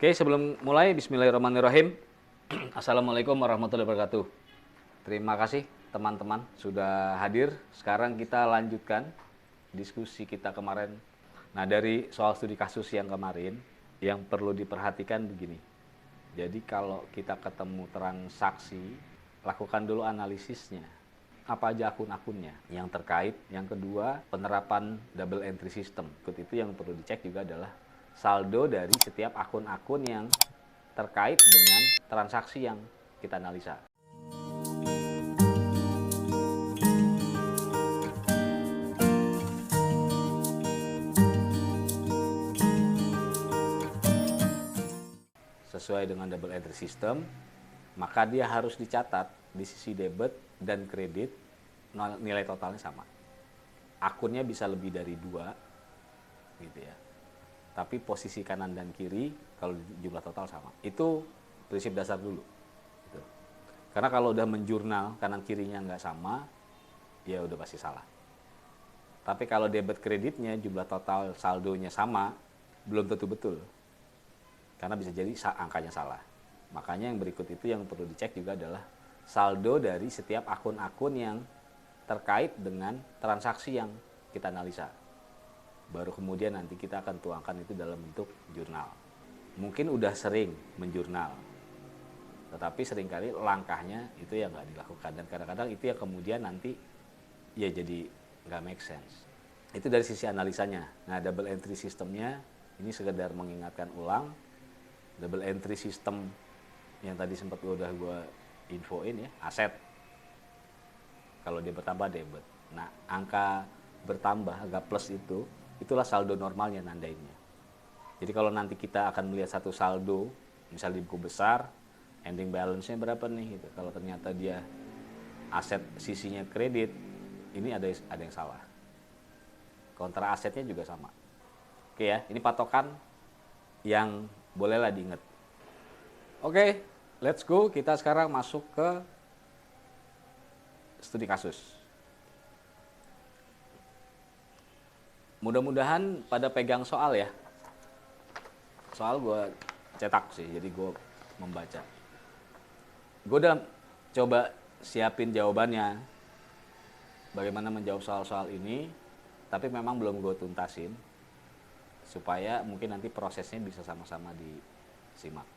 Oke, sebelum mulai, bismillahirrahmanirrahim. Assalamualaikum warahmatullahi wabarakatuh. Terima kasih teman-teman sudah hadir. Sekarang kita lanjutkan diskusi kita kemarin. Nah, dari soal studi kasus yang kemarin, yang perlu diperhatikan begini. Jadi kalau kita ketemu transaksi, lakukan dulu analisisnya. Apa aja akun-akunnya yang terkait. Yang kedua, penerapan double entry system. Itu yang perlu dicek juga adalah saldo dari setiap akun-akun yang terkait dengan transaksi yang kita analisa. Sesuai dengan double entry system, maka dia harus dicatat di sisi debit dan kredit nilai totalnya sama. Akunnya bisa lebih dari 2 gitu ya. Tapi posisi kanan dan kiri kalau jumlah total sama. Itu prinsip dasar dulu. Gitu. Karena kalau udah menjurnal kanan kirinya nggak sama, ya udah pasti salah. Tapi kalau debit kreditnya jumlah total saldonya sama, belum tentu betul. Karena bisa jadi angkanya salah. Makanya yang berikut itu yang perlu dicek juga adalah saldo dari setiap akun-akun yang terkait dengan transaksi yang kita analisa. Baru kemudian nanti kita akan tuangkan itu dalam bentuk jurnal. Mungkin udah sering menjurnal, tetapi seringkali langkahnya itu yang nggak dilakukan. Dan kadang-kadang itu yang kemudian nanti ya jadi nggak make sense. Itu dari sisi analisanya. Nah, double entry systemnya ini sekedar mengingatkan ulang. Double entry system yang tadi sempat udah gue infoin ya, aset. Kalau dia bertambah debit. Nah, angka bertambah, agak plus itu, itulah saldo normalnya nandainnya. Jadi kalau nanti kita akan melihat satu saldo, misalnya di buku besar, ending balance-nya berapa nih gitu. Kalau ternyata dia aset sisinya kredit, ini ada yang salah. Kontra asetnya juga sama. Oke ya, ini patokan yang bolehlah diingat. Oke, let's go. Kita sekarang masuk ke studi kasus. Mudah-mudahan pada pegang soal ya. Soal gue cetak sih, jadi gue membaca. Gue udah coba siapin jawabannya. Bagaimana menjawab soal-soal ini, tapi memang belum gue tuntasin. Supaya mungkin nanti prosesnya bisa sama-sama disimak.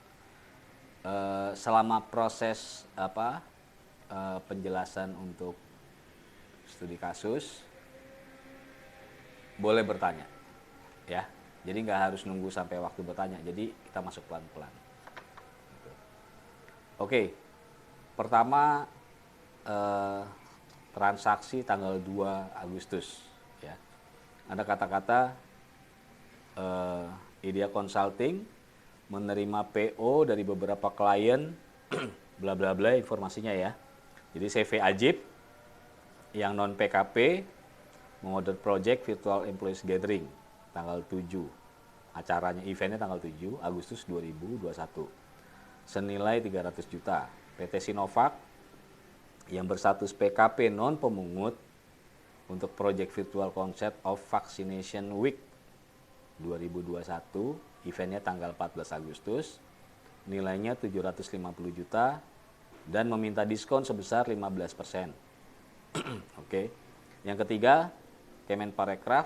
Selama proses penjelasan untuk studi kasus, boleh bertanya, ya. Jadi nggak harus nunggu sampai waktu bertanya. Jadi kita masuk pelan-pelan. Oke, pertama transaksi tanggal 2 Agustus, ya. Ada kata-kata Idea Consulting menerima PO dari beberapa klien, bla bla bla informasinya ya. Jadi CV Ajib yang non PKP mengorder project virtual employees gathering tanggal 7. Acaranya, eventnya tanggal 7 Agustus 2021. Senilai 300 juta. PT Sinovac yang berstatus PKP non pemungut untuk project virtual concept of vaccination week 2021, eventnya tanggal 14 Agustus, nilainya 750 juta dan meminta diskon sebesar 15%. Oke. Yang ketiga, Kemenparekraf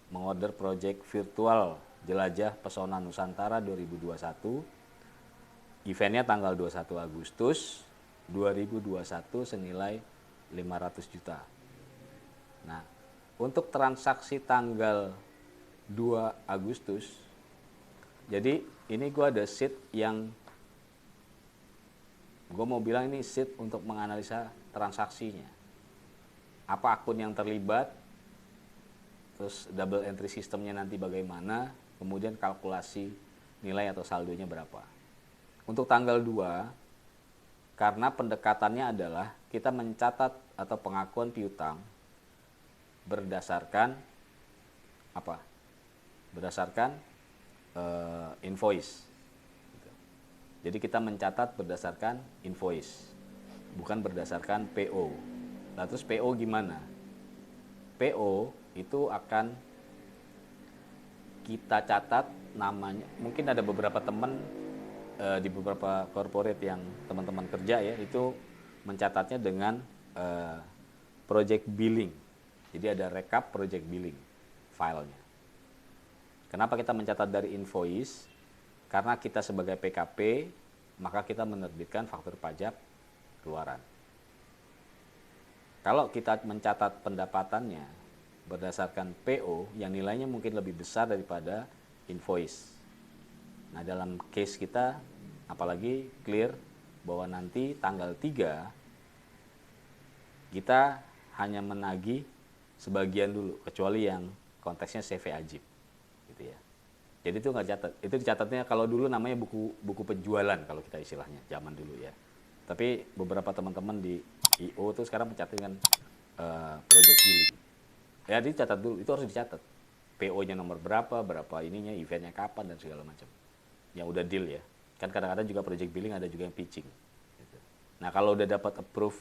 mengorder project virtual Jelajah Pesona Nusantara 2021. Eventnya tanggal 21 Agustus 2021 senilai 500 juta. Nah, untuk transaksi tanggal 2 Agustus, jadi ini gue ada sheet yang gue mau bilang ini sheet untuk menganalisa transaksinya. Apa akun yang terlibat, terus double entry sistemnya nanti bagaimana, kemudian kalkulasi nilai atau saldonya berapa. Untuk tanggal 2, karena pendekatannya adalah kita mencatat atau pengakuan piutang berdasarkan apa? Berdasarkan invoice. Jadi kita mencatat berdasarkan invoice, bukan berdasarkan PO. Nah, terus PO gimana? PO itu akan kita catat namanya, mungkin ada beberapa teman di beberapa corporate yang teman-teman kerja ya, itu mencatatnya dengan project billing. Jadi ada rekap project billing filenya. Kenapa kita mencatat dari invoice? Karena kita sebagai PKP, maka kita menerbitkan faktur pajak keluaran. Kalau kita mencatat pendapatannya berdasarkan PO yang nilainya mungkin lebih besar daripada invoice. Nah, dalam case kita apalagi clear bahwa nanti tanggal 3 kita hanya menagih sebagian dulu, kecuali yang konteksnya CV Ajib gitu ya. Jadi itu nggak catat. Itu dicatatnya kalau dulu namanya buku penjualan kalau kita istilahnya zaman dulu ya. Tapi beberapa teman-teman di IO tuh sekarang mencatatkan project billing. Ya dicatat dulu, itu harus dicatat. PO-nya nomor berapa, berapa ininya, eventnya kapan dan segala macam. Yang udah deal ya. Kan kadang-kadang juga project billing ada juga yang pitching. Gitu. Nah kalau udah dapat approve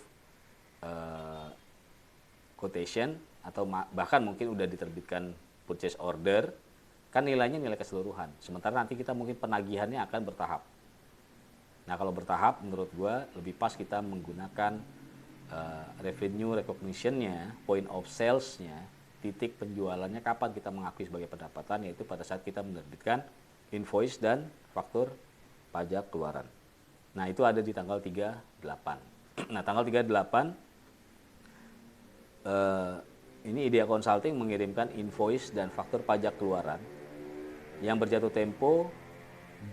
quotation atau bahkan mungkin udah diterbitkan purchase order, kan nilainya nilai keseluruhan. Sementara nanti kita mungkin penagihannya akan bertahap. Nah kalau bertahap menurut gua lebih pas kita menggunakan revenue recognition-nya, point of sales-nya, titik penjualannya kapan kita mengakui sebagai pendapatan, yaitu pada saat kita menerbitkan invoice dan faktur pajak keluaran. Nah itu ada di tanggal 38. Nah tanggal 38 ini Idea Consulting mengirimkan invoice dan faktur pajak keluaran yang berjatuh tempo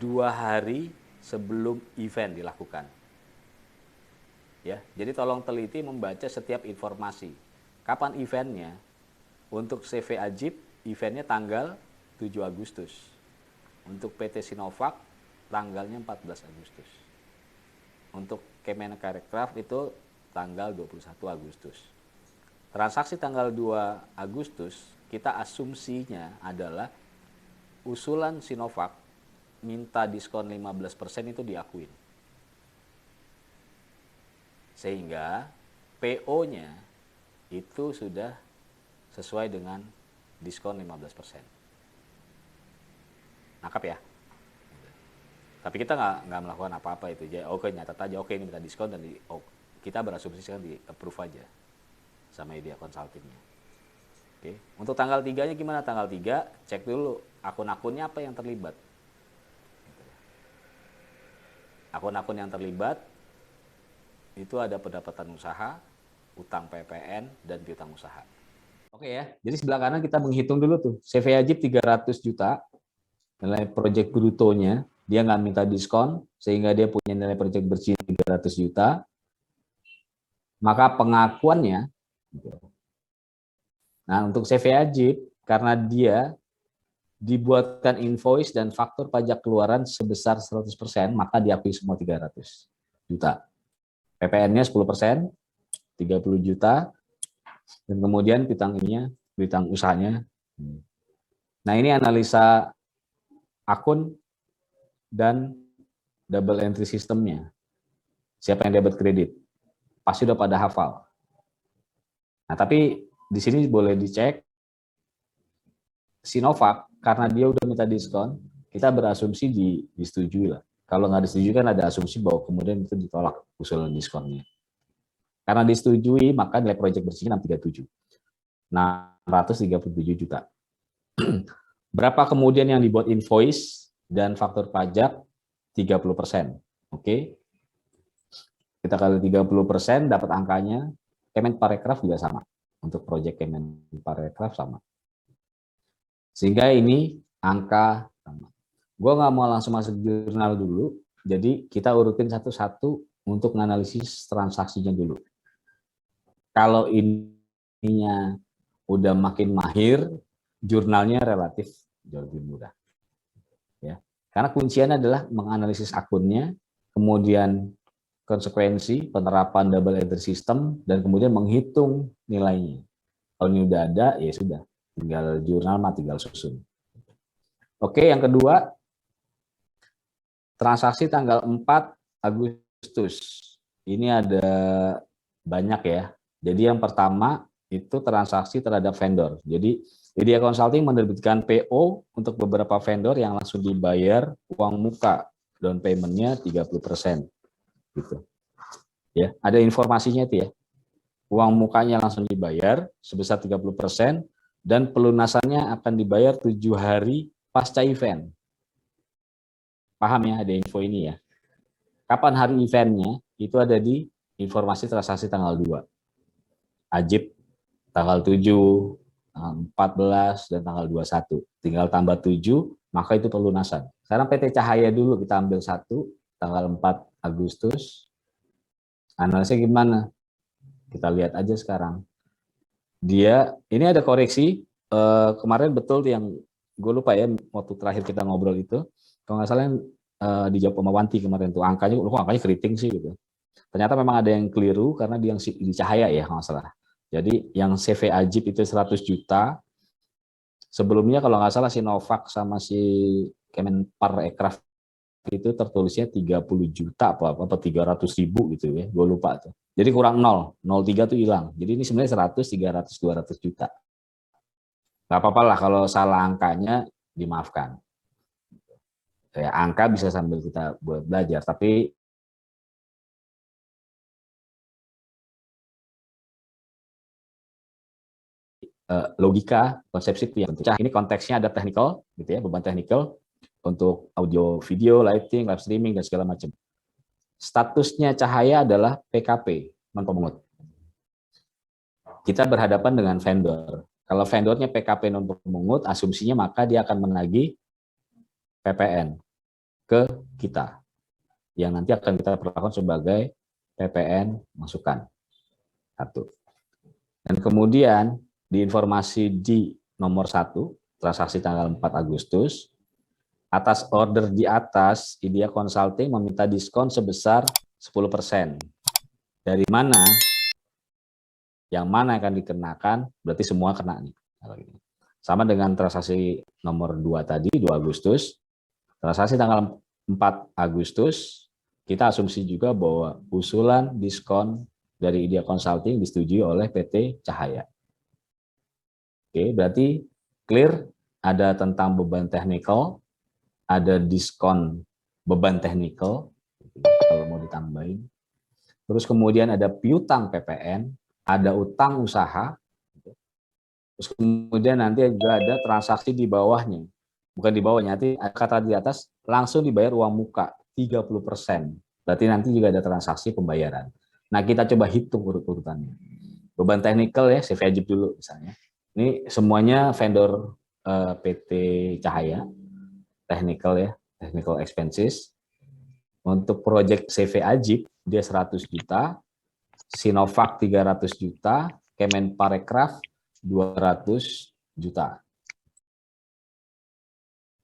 2 hari sebelum event dilakukan. Ya, jadi tolong teliti membaca setiap informasi. Kapan eventnya? Untuk CV Ajib, eventnya tanggal 7 Agustus. Untuk PT Sinovac, tanggalnya 14 Agustus. Untuk Kemenparekraf itu tanggal 21 Agustus. Transaksi tanggal 2 Agustus, kita asumsinya adalah usulan Sinovac minta diskon 15% itu diakuin. Sehingga PO-nya itu sudah sesuai dengan diskon 15%. Nangkap ya? Tapi kita nggak melakukan apa-apa itu. Oke, nyatat aja, oke ini minta diskon dan kita berasumsi kan di approve aja sama Idea Consulting-nya. Oke. Untuk tanggal 3-nya gimana? Tanggal 3 cek dulu akun-akunnya apa yang terlibat. Akun-akun yang terlibat itu ada pendapatan usaha, utang PPN, dan piutang usaha. Oke ya, jadi sebelah kanan kita menghitung dulu tuh. CV Ajib 300 juta, nilai project brutonya, dia nggak minta diskon, sehingga dia punya nilai project bersih 300 juta. Maka pengakuannya, nah untuk CV Ajib, karena dia dibuatkan invoice dan faktur pajak keluaran sebesar 100%, maka diakui semua 300 juta. PPN-nya 10%, 30 juta, dan kemudian piutang usahanya. Nah ini analisa akun dan double entry sistemnya. Siapa yang debit kredit? Pasti udah pada hafal. Nah tapi di sini boleh dicek Sinovac, karena dia udah minta diskon, kita berasumsi disetujui lah. Kalau nggak disetujui kan ada asumsi bahwa kemudian itu ditolak usulan diskonnya. Karena disetujui, maka nilai proyek bersihnya 637 juta. Berapa kemudian yang dibuat invoice dan faktur pajak? 30%. Oke. Kita kali 30% dapat angkanya. Kemenparekraf juga sama. Untuk proyek Kemenparekraf sama. Sehingga ini angka sama. Gue nggak mau langsung masuk jurnal dulu, jadi kita urutin satu-satu untuk menganalisis transaksinya dulu. Kalau ininya udah makin mahir, jurnalnya relatif jauh lebih mudah. Ya, karena kuncinya adalah menganalisis akunnya, kemudian konsekuensi penerapan double entry system, dan kemudian menghitung nilainya. Kalau ini udah ada, ya sudah, tinggal jurnal mah tinggal susun. Oke, yang kedua, transaksi tanggal 4 Agustus. Ini ada banyak ya. Jadi yang pertama itu transaksi terhadap vendor. Jadi Idea Consulting menerbitkan PO untuk beberapa vendor yang langsung dibayar uang muka, down payment-nya 30%. Gitu. Ya, ada informasinya itu ya. Uang mukanya langsung dibayar sebesar 30% dan pelunasannya akan dibayar 7 hari pasca event. Paham ya, ada info ini ya. Kapan hari eventnya? Itu ada di informasi transaksi tanggal 2. Ajib tanggal 7, 14, dan tanggal 21. Tinggal tambah 7, maka itu pelunasan. Sekarang PT Cahaya dulu kita ambil 1, tanggal 4 Agustus. Analisnya gimana? Kita lihat aja sekarang. Dia, ini ada koreksi, kemarin betul yang, gue lupa ya, waktu terakhir kita ngobrol itu, kalau nggak salah dijawab sama Wanti kemarin tuh, angkanya, kok angkanya keriting sih gitu. Ternyata memang ada yang keliru, karena di yang di Cahaya ya, kalau nggak salah. Jadi yang CV Ajib itu 100 juta, sebelumnya kalau nggak salah Sinovac sama si Kemenparekraf itu tertulisnya 30 juta apa 300.000 gitu ya, gue lupa tuh. Jadi kurang 0,03 tuh hilang. Jadi ini sebenarnya 100, 300, 200 juta. Nggak apa-apa lah kalau salah angkanya, dimaafkan. Ya, angka bisa sambil kita buat belajar, tapi logika, konsepsi itu yang penting. Ini konteksnya ada technical, gitu ya, beban technical untuk audio, video, lighting, live streaming, dan segala macam. Statusnya Cahaya adalah PKP, non-pemungut. Kita berhadapan dengan vendor. Kalau vendornya PKP non-pemungut, asumsinya maka dia akan menagih PPN ke kita, yang nanti akan kita perlakukan sebagai PPN masukan. Satu. Dan kemudian di informasi di nomor 1, transaksi tanggal 4 Agustus, atas order di atas, Idea Consulting meminta diskon sebesar 10%. Dari mana? Yang mana akan dikenakan? Berarti semua kena nih. Sama dengan transaksi nomor 2 tadi, 2 Agustus. Transaksi tanggal 4 Agustus, kita asumsi juga bahwa usulan diskon dari Idea Consulting disetujui oleh PT Cahaya. Oke, berarti clear, ada tentang beban technical, ada diskon beban technical, kalau mau ditambahin. Terus kemudian ada piutang PPN, ada utang usaha, terus kemudian nanti juga ada transaksi di bawahnya. Bukan di bawahnya, nanti kata di atas, langsung dibayar uang muka, 30%. Berarti nanti juga ada transaksi pembayaran. Nah, kita coba hitung urut-urutannya. Beban technical ya, CV Ajib dulu misalnya. Ini semuanya vendor PT Cahaya, technical ya, technical expenses. Untuk project CV Ajib, dia 100 juta, Sinovac 300 juta, Kemenparekraf 200 juta.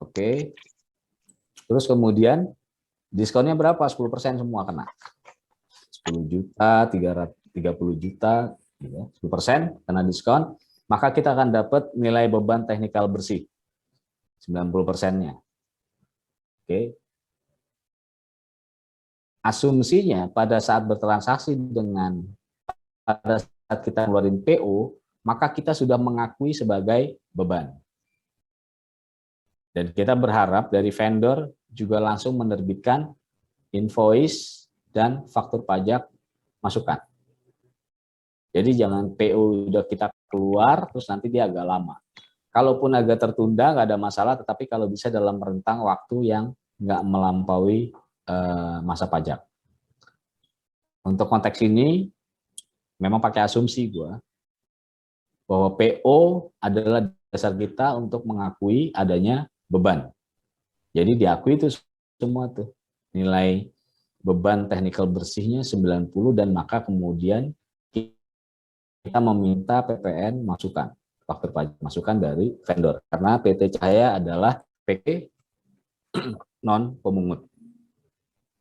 Oke. Terus kemudian diskonnya berapa? 10% semua kena. 10 juta, 30 juta, 10% kena diskon, maka kita akan dapat nilai beban teknikal bersih 90%-nya. Oke. Asumsinya pada saat bertransaksi pada saat kita ngeluarin PO, maka kita sudah mengakui sebagai beban. Dan kita berharap dari vendor juga langsung menerbitkan invoice dan faktur pajak masukan. Jadi jangan PO udah kita keluar, terus nanti dia agak lama. Kalaupun agak tertunda, nggak ada masalah, tetapi kalau bisa dalam rentang waktu yang nggak melampaui masa pajak. Untuk konteks ini, memang pakai asumsi gue, bahwa PO adalah dasar kita untuk mengakui adanya beban. Jadi diakui itu semua tuh. Nilai beban technical bersihnya 90, dan maka kemudian kita meminta PPN masukan, faktur pajak masukan dari vendor. Karena PT Cahaya adalah PT non pemungut.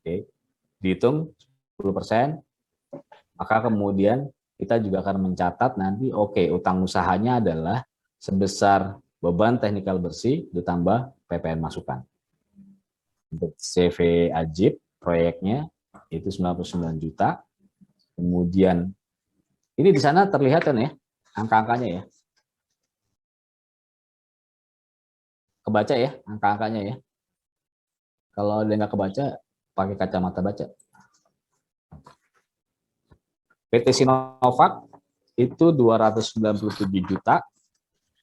Oke. Dihitung 10%, maka kemudian kita juga akan mencatat nanti, oke, utang usahanya adalah sebesar beban teknikal bersih ditambah PPN masukan. Untuk CV Ajib, proyeknya itu 99 juta. Kemudian, ini di sana terlihat kan ya, angka-angkanya ya. Kebaca ya, angka-angkanya ya. Kalau ada nggak kebaca, pakai kacamata baca. PT Sinovac itu 297 juta,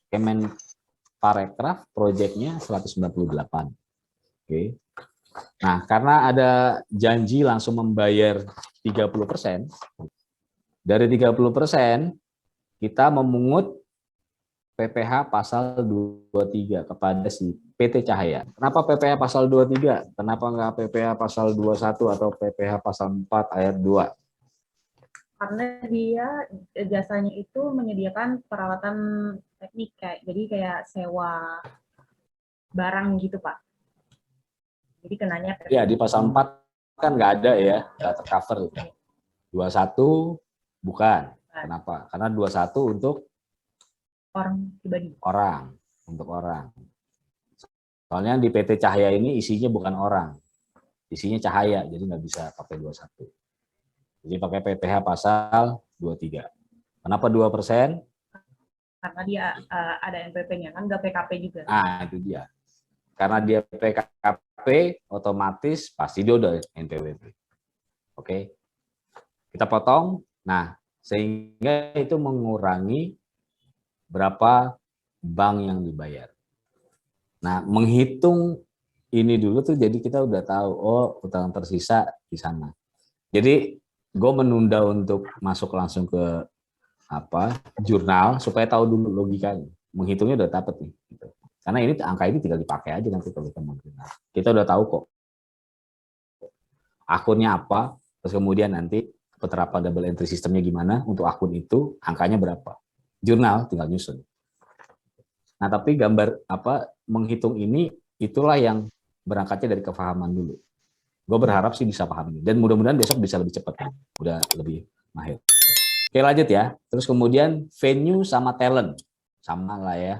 Kemenparekraf proyeknya 198. Oke. Nah, karena ada janji langsung membayar 30%, dari 30% kita memungut PPh pasal 23 kepada si PT Cahaya. Kenapa PPh pasal 23? Kenapa nggak PPh pasal 21 atau PPh pasal 4 ayat 2? Karena dia jasanya itu menyediakan peralatan teknik, kayak sewa barang gitu, Pak. Jadi kenanya Ya, di pasal 4 kan nggak ada ya, nggak tercover. 21 bukan. Kenapa? Karena 21 untuk orang pribadi. Untuk orang. Soalnya di PT Cahaya ini isinya bukan orang, isinya cahaya, jadi nggak bisa pakai 21. Jadi pakai PPh pasal 23. Kenapa 2%? Karena dia ada NPP-nya, kan nggak PKP juga. Nah, itu dia. Karena dia PKP, otomatis pasti dia udah NPWP. Oke. Kita potong. Nah, sehingga itu mengurangi berapa bank yang dibayar. Nah, menghitung ini dulu tuh jadi kita udah tahu, oh utang tersisa di sana. Jadi gue menunda untuk masuk langsung ke jurnal supaya tahu dulu logikanya. Menghitungnya udah dapat nih. Gitu. Karena ini angka ini tinggal dipakai aja nanti kalau kita mau jurnal. Kita udah tahu kok akunnya apa, terus kemudian nanti penerapan double entry sistemnya gimana untuk akun itu, angkanya berapa. Jurnal tinggal nyusun. Nah, tapi gambar menghitung ini itulah yang berangkatnya dari kefahaman dulu. Gue berharap sih bisa paham ini. Dan mudah-mudahan besok bisa lebih cepat. Udah lebih mahir. Oke, lanjut ya. Terus kemudian venue sama talent. Sama lah ya.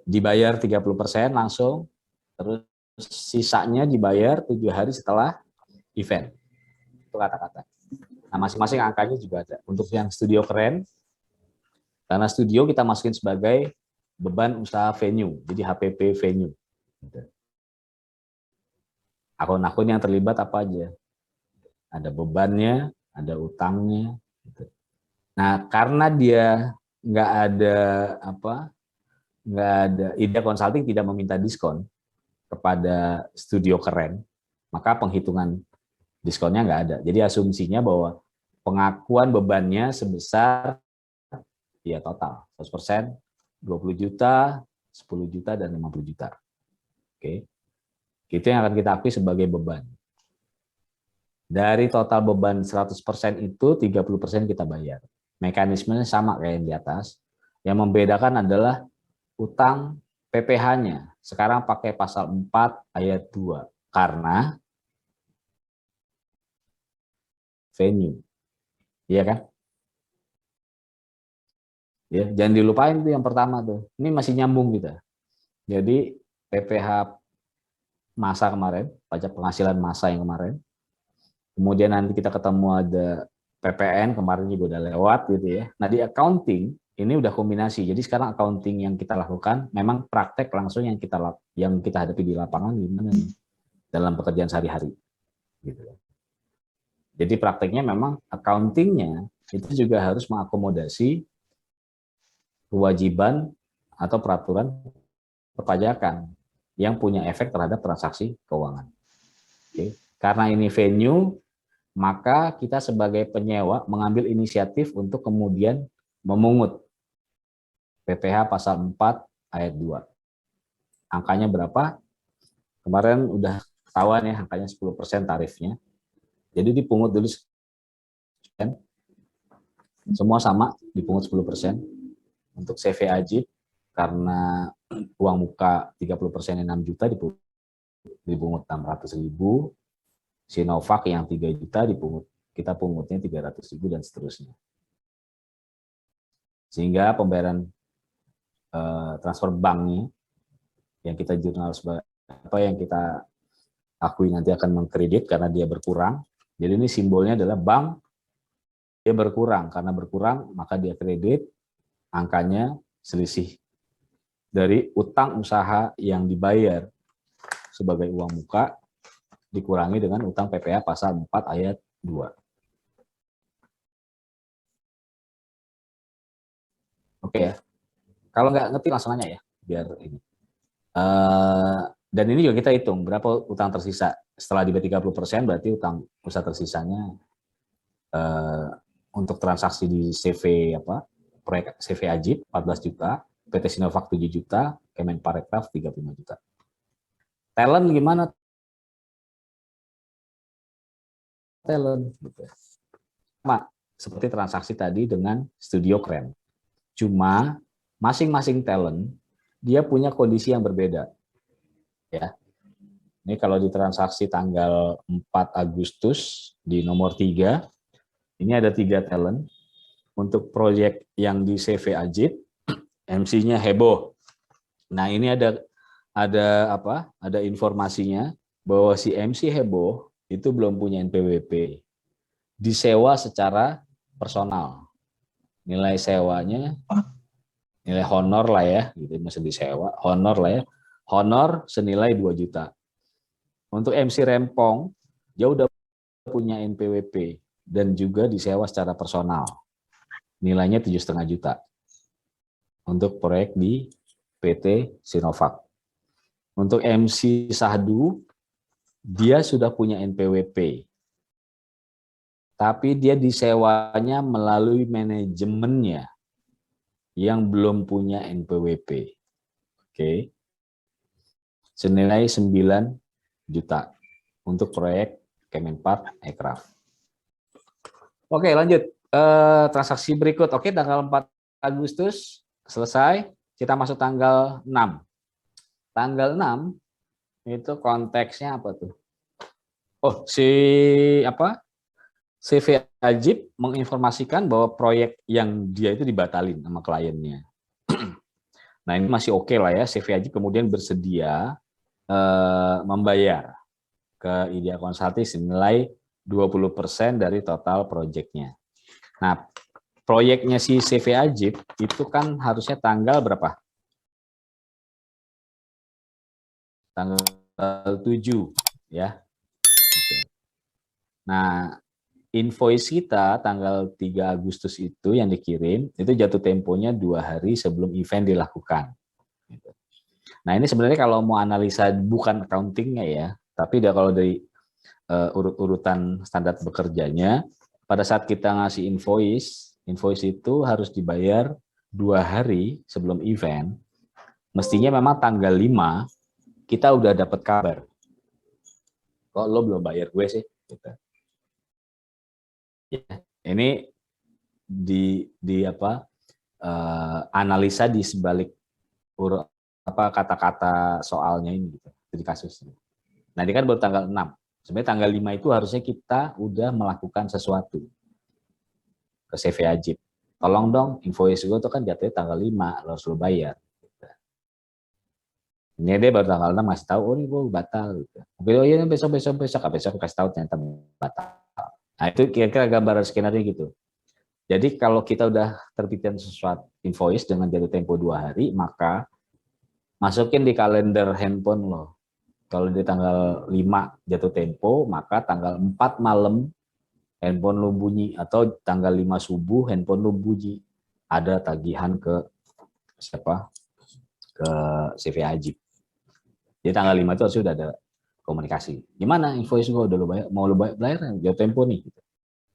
Dibayar 30% langsung. Terus sisanya dibayar 7 hari setelah event. Itu kata-kata. Nah, masing-masing angkanya juga ada. Untuk yang studio keren, karena studio kita masukin sebagai beban usaha venue. Jadi HPP venue. Akun-akun yang terlibat apa aja? Ada bebannya, ada utangnya. Nah, karena dia nggak ada Ida Consulting tidak meminta diskon kepada studio keren, maka penghitungan diskonnya nggak ada. Jadi asumsinya bahwa pengakuan bebannya sebesar ya total 100%, 20 juta, 10 juta, dan 50 juta. Oke. Itu yang akan kita akui sebagai beban. Dari total beban 100% itu 30% kita bayar. Mekanismenya sama kayak yang di atas. Yang membedakan adalah utang PPh-nya. Sekarang pakai pasal 4 ayat 2 karena venue. Iya kan? Ya, jangan dilupain tuh yang pertama tuh. Ini masih nyambung kita. Jadi PPh masa kemarin, pajak penghasilan masa yang kemarin. Kemudian nanti kita ketemu ada PPN kemarin juga udah lewat gitu ya. Nah, di accounting ini udah kombinasi. Jadi sekarang accounting yang kita lakukan memang praktek langsung yang kita hadapi di lapangan gimana nih dalam pekerjaan sehari-hari. Gitu. Jadi prakteknya memang accountingnya itu juga harus mengakomodasi kewajiban atau peraturan perpajakan yang punya efek terhadap transaksi keuangan. Oke. Karena ini venue, maka kita sebagai penyewa mengambil inisiatif untuk kemudian memungut PPh pasal 4 ayat 2. Angkanya berapa? Kemarin udah ketahuan ya, angkanya 10% tarifnya. Jadi dipungut dulu sekian. Semua sama, dipungut 10%. Untuk CV Ajib, karena uang muka 30% 6 juta, dipungut 600.000. Sinovac yang 3 juta kita pungutnya 300.000 dan seterusnya. Sehingga pembayaran transfer banknya yang kita jurnal yang kita akui nanti akan mengkredit karena dia berkurang. Jadi ini simbolnya adalah bank dia berkurang. Karena berkurang, maka dia kredit, angkanya selisih dari utang usaha yang dibayar sebagai uang muka dikurangi dengan utang PPA pasal 4 ayat 2. Oke ya. Kalau nggak ngerti langsung aja ya, biar ini. Dan ini juga kita hitung berapa utang tersisa. Setelah di 30% berarti utang usaha tersisanya untuk transaksi di CV proyek CV Ajib 14 juta, PT Sinovac 7 juta, Kemenparekraf 35 juta. Talent gimana? Talent gitu. Sama seperti transaksi tadi dengan Studio Keren. Cuma masing-masing talent dia punya kondisi yang berbeda. Ya. Ini kalau di transaksi tanggal 4 Agustus di nomor 3, ini ada 3 talent. Untuk proyek yang di CV Ajib, MC-nya heboh. Nah, ini ada informasinya bahwa si MC heboh itu belum punya NPWP. Disewa secara personal. Nilai sewanya nilai honor lah ya, gitu masih disewa, honor lah ya. Honor senilai 2 juta. Untuk MC Rempong, dia udah punya NPWP dan juga disewa secara personal. Nilainya 7,5 juta. Untuk proyek di PT Sinovac. Untuk MC Sahdu, dia sudah punya NPWP. Tapi dia disewanya melalui manajemennya yang belum punya NPWP. Oke. Senilai 9 juta untuk proyek Kemenparekraf. Oke, lanjut. Transaksi berikut. Oke, tanggal 4 Agustus selesai. Kita masuk tanggal 6. Tanggal 6 itu konteksnya apa tuh? Oh, CV Ajib menginformasikan bahwa proyek yang dia itu dibatalin sama kliennya. Nah, ini masih oke lah ya. CV Ajib kemudian bersedia membayar ke Idea Consulting senilai 20% dari total proyeknya. Nah, proyeknya si CV Ajib itu kan harusnya tanggal berapa? Tanggal 7 ya. Nah, invoice kita tanggal 3 Agustus itu yang dikirim, itu jatuh temponya 2 hari sebelum event dilakukan. Nah, ini sebenarnya kalau mau analisa bukan accountingnya ya, tapi kalau dari urut-urutan standar bekerjanya, pada saat kita ngasih invoice itu harus dibayar 2 hari sebelum event. Mestinya memang tanggal 5 kita udah dapat kabar. Kok lo belum bayar gue sih? Gitu. Ya, ini analisa di sebalik kata-kata soalnya ini gitu, di kasusnya. Nah, ini kan baru tanggal 6. Sebenarnya tanggal 5 itu harusnya kita udah melakukan sesuatu ke CV Ajib. Tolong dong, invoice gue tuh kan jatuhnya tanggal 5, lo harus lo bayar. Ini dia baru tanggal 6 masih tahu, oh ini gue batal. Gitu. Oh iya besok kasih tahu ternyata batal. Nah, itu kira-kira gambaran skenario gitu. Jadi kalau kita udah terbitkan sesuatu invoice dengan jatuh tempo 2 hari, maka masukin di kalender handphone lo. Kalau di tanggal 5 jatuh tempo, maka tanggal 4 malam handphone lo bunyi, atau tanggal 5 subuh handphone lo bunyi. Ada tagihan ke Ke CV Ajib. Jadi tanggal 5 itu sudah ada komunikasi. Gimana invoice gue udah lo bayar? Mau lo bayar jatuh tempo nih.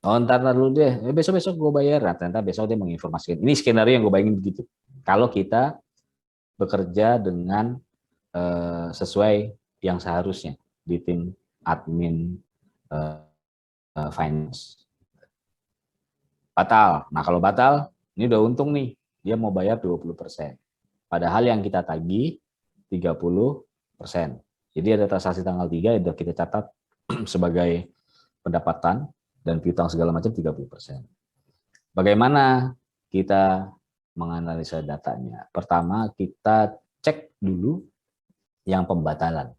Oh, ntar dulu deh, besok-besok gue bayar. Nah, ternyata besok dia menginformasikan. Ini skenario yang gue bayangin begitu. Kalau kita bekerja dengan sesuai yang seharusnya di tim admin finance. Batal. Nah, kalau batal, ini udah untung nih. Dia mau bayar 20%. Padahal yang kita tagih 30%. Jadi ada transaksi tanggal 3 udah kita catat sebagai pendapatan dan piutang segala macam 30%. Bagaimana kita menganalisa datanya? Pertama, kita cek dulu yang pembatalan.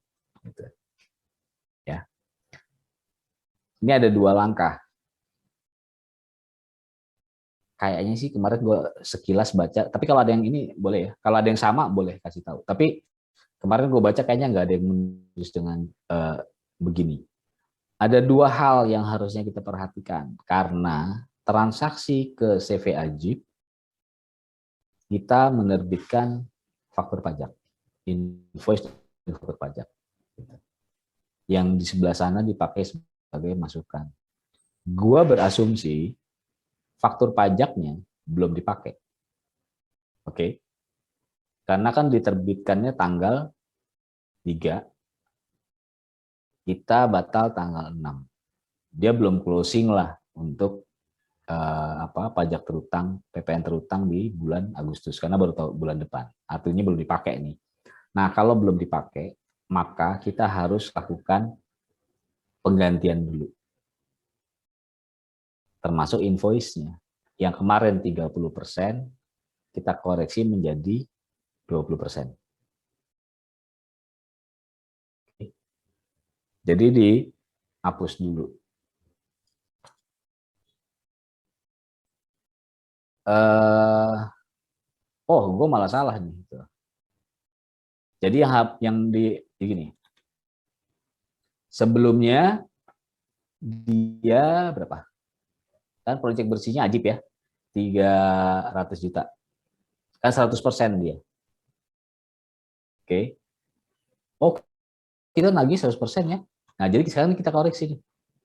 Ya. Ini ada 2 langkah. kayaknya sih kemarin gue sekilas baca, tapi kalau ada yang ini boleh ya, kalau ada yang sama boleh kasih tahu. Tapi kemarin gue baca kayaknya nggak ada yang menulis dengan begini. Ada dua hal yang harusnya kita perhatikan, karena transaksi ke CV Ajib, kita menerbitkan faktur pajak, invoice dan faktur pajak. Yang di sebelah sana dipakai sebagai masukan. Gua berasumsi faktur pajaknya belum dipakai. Oke. Karena kan diterbitkannya tanggal 3, kita batal tanggal 6. Dia belum closing lah untuk pajak terutang, PPN terutang di bulan Agustus, karena baru tahu bulan depan. Artinya belum dipakai nih. Nah, kalau belum dipakai, maka kita harus lakukan penggantian dulu. Termasuk invoice-nya. Yang kemarin 30%, kita koreksi menjadi 20%. Jadi dihapus dulu. Gue malah salah nih. Jadi yang di gini. Sebelumnya dia berapa? Kan proyek bersihnya Ajib ya, 300 juta. Kan 100% dia. Oke. Oh, kita nagih 100% ya. Nah, jadi sekarang kita koreksi nih.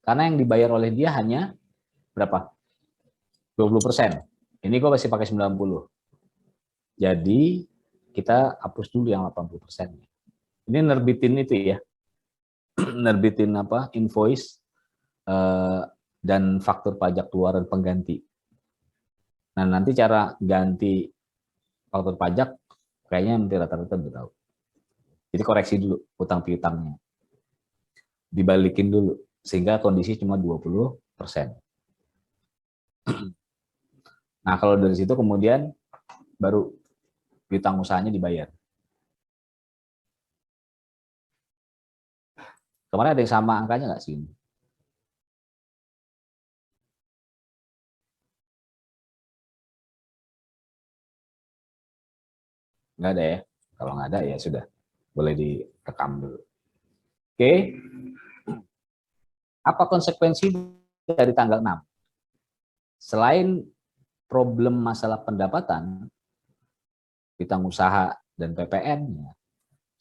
Karena yang dibayar oleh dia hanya berapa? 20%. Ini gue masih pakai 90. Jadi kita hapus dulu yang 80%. Ini nerbitin itu ya. Nerbitin invoice dan faktur pajak keluaran pengganti. Nah, nanti cara ganti faktur pajak kayaknya nanti rata-rata udah tahu. Jadi koreksi dulu utang piutangnya. Dibalikin dulu sehingga kondisi cuma 20%. Nah, kalau dari situ kemudian baru piutang usahanya dibayar. Kemarin ada yang sama angkanya nggak sih? Nggak ada ya? Kalau nggak ada ya sudah. Boleh direkam dulu. Oke. Apa konsekuensi dari tanggal 6? Selain problem masalah pendapatan, piutang usaha dan PPN-nya,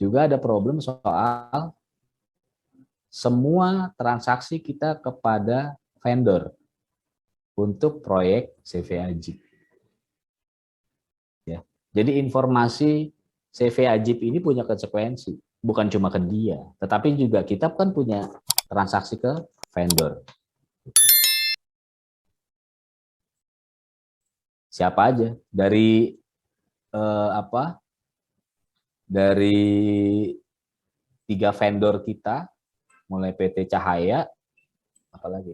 juga ada problem soal semua transaksi kita kepada vendor untuk proyek CV Ajib. Ya. Jadi informasi CV Ajib ini punya konsekuensi, bukan cuma ke dia, tetapi juga kita kan punya transaksi ke vendor. Siapa aja dari dari 3 vendor kita, mulai PT Cahaya, apalagi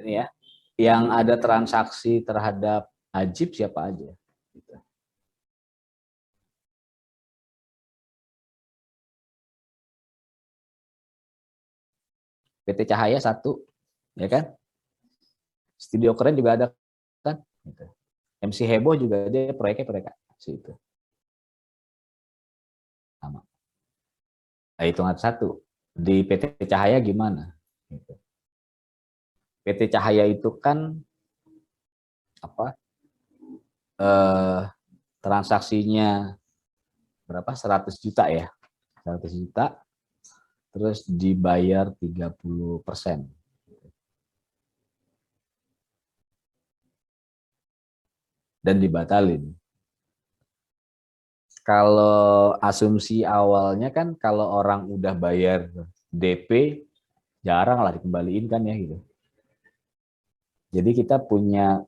ini ya, yang ada transaksi terhadap Ajib siapa aja. PT Cahaya 1, ya kan? Studio Keren juga ada kan? MC Heboh juga dia proyeknya mereka situ. Sama. Nah, hitungan 1. Di PT Cahaya gimana? PT Cahaya itu kan transaksinya berapa? 100 juta ya. 100 juta terus dibayar 30%. Dan dibatalin. Kalau asumsi awalnya kan kalau orang udah bayar DP jarang lah dikembaliin kan ya gitu. Jadi kita punya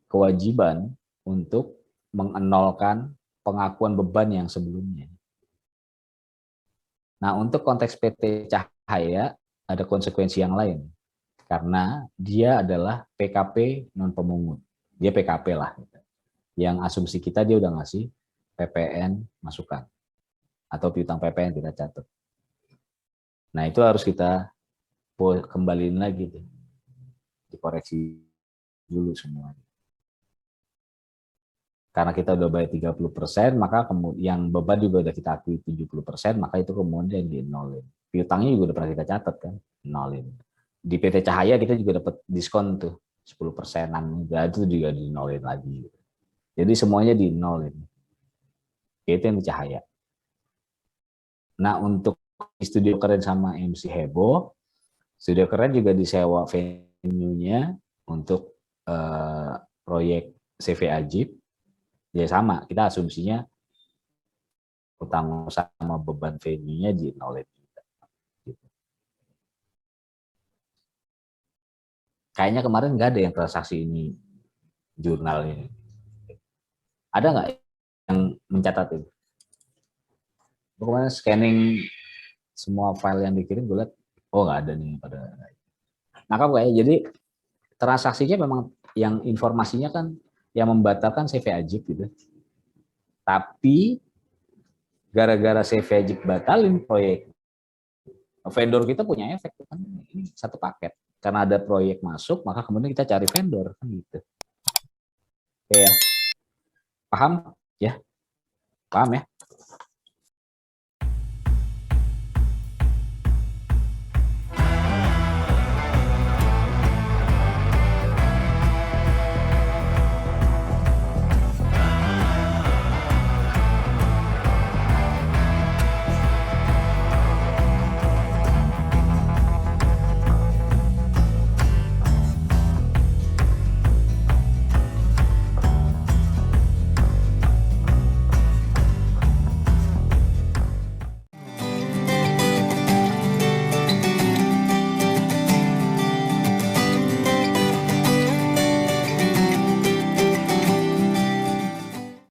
kewajiban untuk mengenolkan pengakuan beban yang sebelumnya. Nah, untuk konteks PT Cahaya ada konsekuensi yang lain. Karena dia adalah PKP non-pemungut. Dia PKP lah. Yang asumsi kita dia udah ngasih PPN masukan. Atau piutang PPN kita catat. Nah, itu harus kita kembaliin lagi tuh, dikoreksi dulu semua. Karena kita udah bayar 30%, maka yang beban juga udah kita akui 70%, maka itu kemudian di-nolin. Piutangnya juga udah pernah kita catat kan, nolin. Di PT Cahaya kita juga dapat diskon tuh 10%-an, itu juga di-nolin lagi. Jadi semuanya di-nolin. Itu yang di Cahaya. Nah, untuk Studio Keren sama MC Heboh, Studio Keren juga disewa venue-nya untuk proyek CV Ajib. Ya sama, kita asumsinya utang sama beban venue-nya di nolin. Gitu. Kayaknya kemarin nggak ada yang transaksi ini jurnal ini. Ada nggak yang mencatat itu? Kemarin scanning semua file yang dikirim, gue lihat, oh nggak ada nih pada. Nah, kayak jadi transaksinya memang yang informasinya kan yang membatalkan CV Ajib gitu. Tapi gara-gara CV Ajib batalin proyek, vendor kita punya efek kan, ini satu paket. Karena ada proyek masuk, maka kemudian kita cari vendor kan gitu. Oke ya. Paham? Ya. Paham ya?